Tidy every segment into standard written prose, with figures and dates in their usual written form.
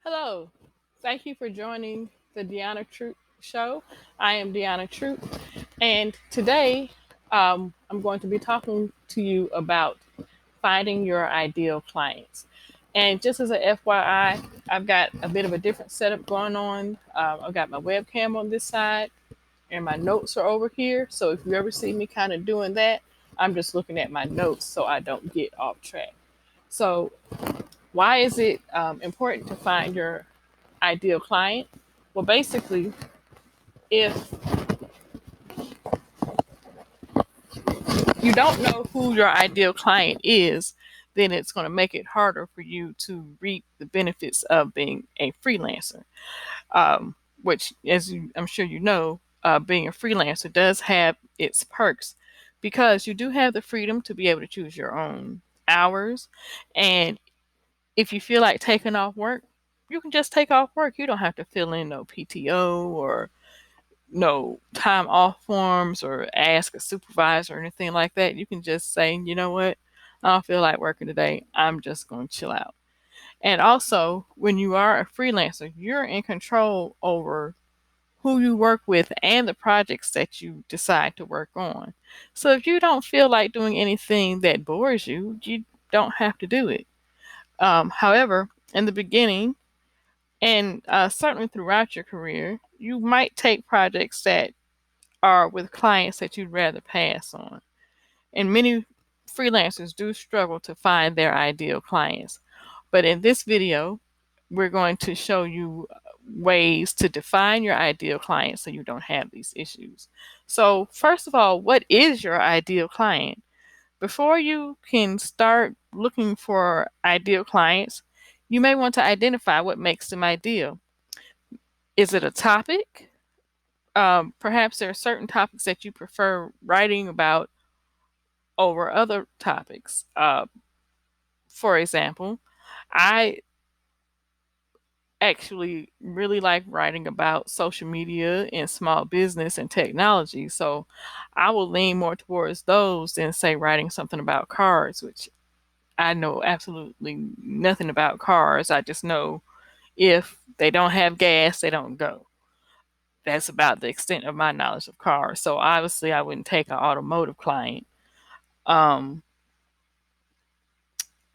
Hello. Thank you for joining the DeAnna Troupe show. I am DeAnna Troupe, and today I'm going to be talking to you about finding your ideal clients. And just as a FYI, I've got a bit of a different setup going on. I've got my webcam on this side, and my notes are over here. So if you ever see me kind of doing that, I'm just looking at my notes so I don't get off track. So, why is it important to find your ideal client? Well, basically, if you don't know who your ideal client is, then it's going to make it harder for you to reap the benefits of being a freelancer. Which, I'm sure you know, being a freelancer does have its perks because you do have the freedom to be able to choose your own hours. And if you feel like taking off work, you can just take off work. You don't have to fill in no PTO or no time off forms or ask a supervisor or anything like that. You can just say, you know what, I don't feel like working today. I'm just going to chill out. And also, when you are a freelancer, you're in control over who you work with and the projects that you decide to work on. So if you don't feel like doing anything that bores you, you don't have to do it. However, in the beginning, and certainly throughout your career, you might take projects that are with clients that you'd rather pass on. And many freelancers do struggle to find their ideal clients. But in this video, we're going to show you ways to define your ideal client so you don't have these issues. So, first of all, what is your ideal client? Before you can start looking for ideal clients, you may want to identify what makes them ideal. Is it a topic? Perhaps there are certain topics that you prefer writing about over other topics. For example, I actually really like writing about social media and small business and technology. So I will lean more towards those than, say, writing something about cars, which I know absolutely nothing about cars. I just know if they don't have gas, they don't go. That's about the extent of my knowledge of cars. So obviously, I wouldn't take an automotive client. Um,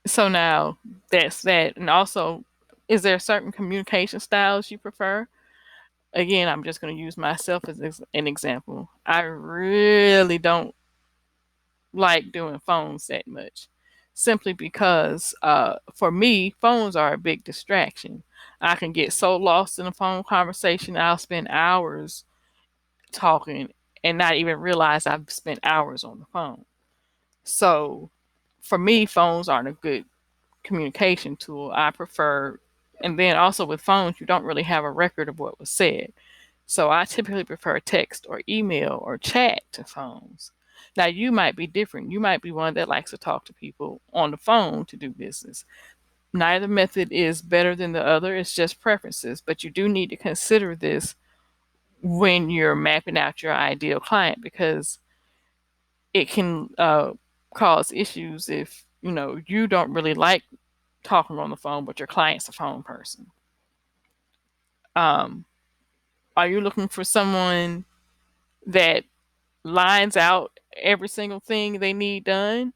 so now that's that. And also, is there certain communication styles you prefer? Again, I'm just going to use myself as an example. I really don't like doing phones that much, simply because for me, phones are a big distraction. I can get so lost in a phone conversation, I'll spend hours talking and not even realize I've spent hours on the phone. So for me, phones aren't a good communication tool. I prefer, and then also with phones, you don't really have a record of what was said. So I typically prefer text or email or chat to phones. Now, you might be different. You might be one that likes to talk to people on the phone to do business. Neither method is better than the other, it's just preferences, but you do need to consider this when you're mapping out your ideal client because it can cause issues if you don't really like talking on the phone, but your client's a phone person. Um, are you looking for someone that lines out every single thing they need done,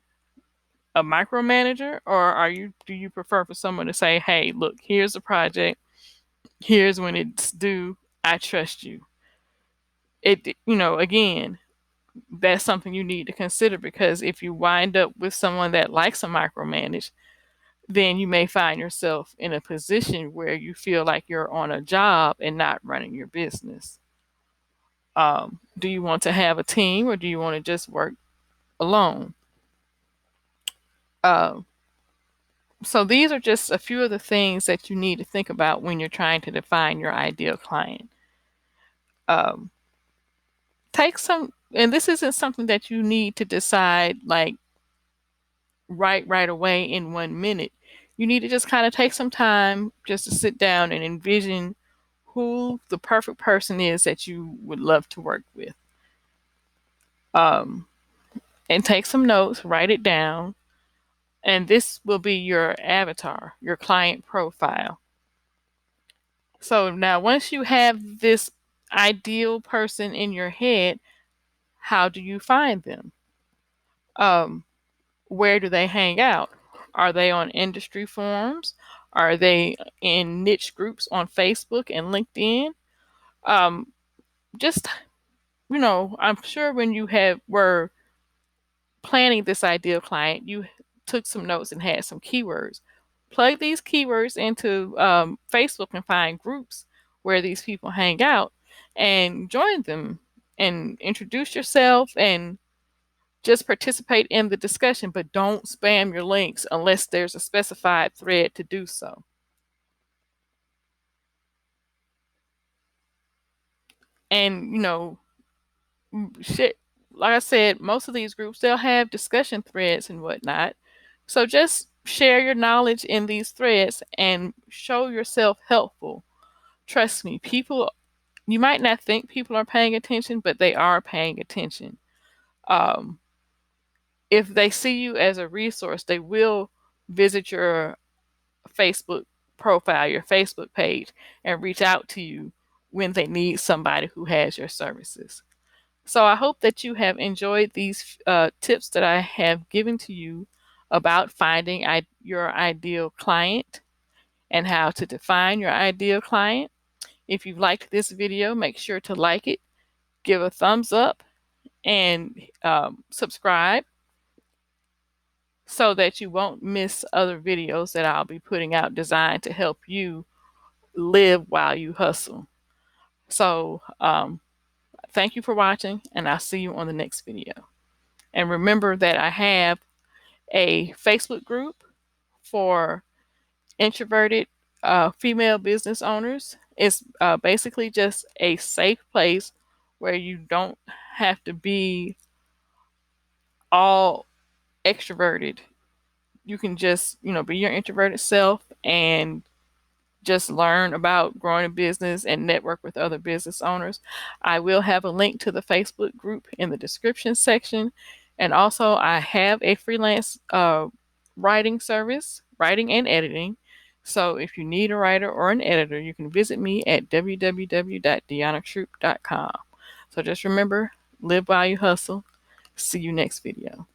a micromanager, or do you prefer for someone to say, "Hey, look, here's the project. Here's when it's due. I trust you." Again, that's something you need to consider because if you wind up with someone that likes to micromanage, then you may find yourself in a position where you feel like you're on a job and not running your business. Do you want to have a team or do you want to just work alone? Um, so these are just a few of the things that you need to think about when you're trying to define your ideal client. Um, take some, and this isn't something that you need to decide like right away in 1 minute. You need to just kind of take some time just to sit down and envision who the perfect person is that you would love to work with. Um, and take some notes, write it down, and this will be your avatar, your client profile. So now, once you have this ideal person in your head, how do you find them? Um, where do they hang out? Are they on industry forums? Are they in niche groups on Facebook and LinkedIn? Um, just I'm sure when you were planning this ideal client, you took some notes and had some keywords. Plug these keywords into Facebook and find groups where these people hang out and join them and introduce yourself and just participate in the discussion, but don't spam your links unless there's a specified thread to do so. And, shit, like I said, most of these groups, they'll have discussion threads and whatnot. So just share your knowledge in these threads and show yourself helpful. Trust me, you might not think people are paying attention, but they are paying attention. Um, if they see you as a resource, they will visit your Facebook profile, your Facebook page, and reach out to you when they need somebody who has your services. So I hope that you have enjoyed these tips that I have given to you about finding your ideal client and how to define your ideal client. If you liked this video, make sure to like it, give a thumbs up, and subscribe so that you won't miss other videos that I'll be putting out designed to help you live while you hustle. So thank you for watching, and I'll see you on the next video. And remember that I have a Facebook group for introverted female business owners. It's basically just a safe place where you don't have to be all extroverted. You can just, be your introverted self and just learn about growing a business and network with other business owners. I will have a link to the Facebook group in the description section. And also, I have a freelance writing service, writing and editing. So if you need a writer or an editor, you can visit me at www.DeAnnaTroupe.com. So just remember, live while you hustle. See you next video.